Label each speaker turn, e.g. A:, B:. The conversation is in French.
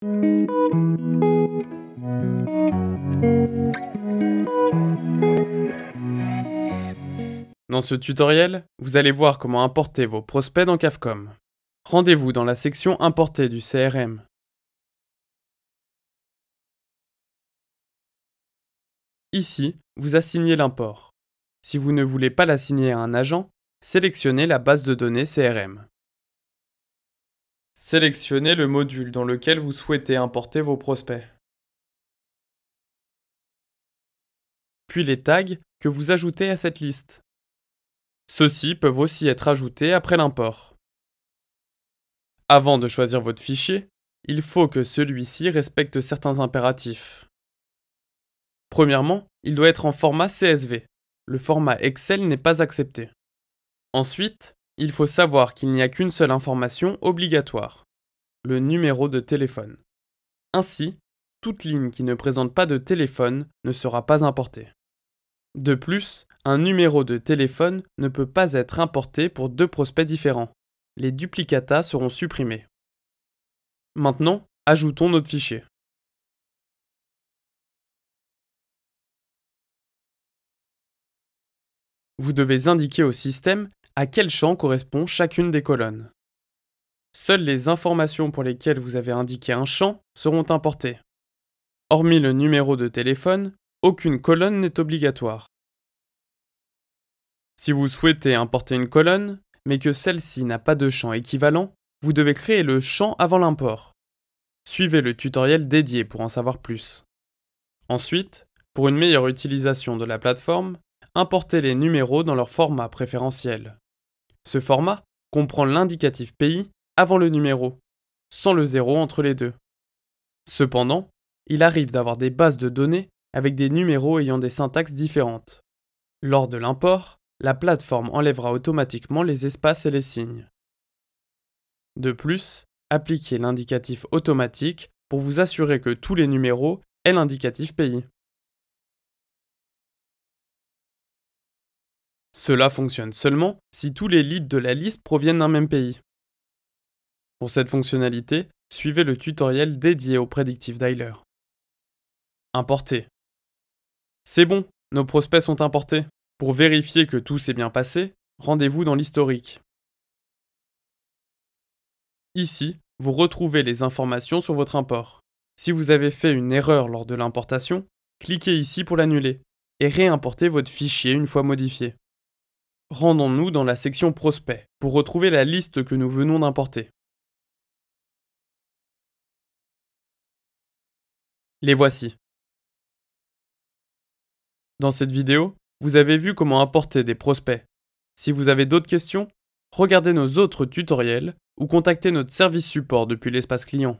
A: Dans ce tutoriel, vous allez voir comment importer vos prospects dans CAFCOM. Rendez-vous dans la section Importer du CRM. Ici, vous assignez l'import. Si vous ne voulez pas l'assigner à un agent, sélectionnez la base de données CRM. Sélectionnez le module dans lequel vous souhaitez importer vos prospects. Puis les tags que vous ajoutez à cette liste. Ceux-ci peuvent aussi être ajoutés après l'import. Avant de choisir votre fichier, il faut que celui-ci respecte certains impératifs. Premièrement, il doit être en format CSV. Le format Excel n'est pas accepté. Ensuite, il faut savoir qu'il n'y a qu'une seule information obligatoire, le numéro de téléphone. Ainsi, toute ligne qui ne présente pas de téléphone ne sera pas importée. De plus, un numéro de téléphone ne peut pas être importé pour deux prospects différents. Les duplicata seront supprimés. Maintenant, ajoutons notre fichier. Vous devez indiquer au système à quel champ correspond chacune des colonnes. Seules les informations pour lesquelles vous avez indiqué un champ seront importées. Hormis le numéro de téléphone, aucune colonne n'est obligatoire. Si vous souhaitez importer une colonne, mais que celle-ci n'a pas de champ équivalent, vous devez créer le champ avant l'import. Suivez le tutoriel dédié pour en savoir plus. Ensuite, pour une meilleure utilisation de la plateforme, importez les numéros dans leur format préférentiel. Ce format comprend l'indicatif pays avant le numéro, sans le 0 entre les deux. Cependant, il arrive d'avoir des bases de données avec des numéros ayant des syntaxes différentes. Lors de l'import, la plateforme enlèvera automatiquement les espaces et les signes. De plus, appliquez l'indicatif automatique pour vous assurer que tous les numéros aient l'indicatif pays. Cela fonctionne seulement si tous les leads de la liste proviennent d'un même pays. Pour cette fonctionnalité, suivez le tutoriel dédié au Predictive Dialer. Importer. C'est bon, nos prospects sont importés. Pour vérifier que tout s'est bien passé, rendez-vous dans l'historique. Ici, vous retrouvez les informations sur votre import. Si vous avez fait une erreur lors de l'importation, cliquez ici pour l'annuler et réimportez votre fichier une fois modifié. Rendons-nous dans la section Prospects pour retrouver la liste que nous venons d'importer. Les voici. Dans cette vidéo, vous avez vu comment importer des prospects. Si vous avez d'autres questions, regardez nos autres tutoriels ou contactez notre service support depuis l'espace client.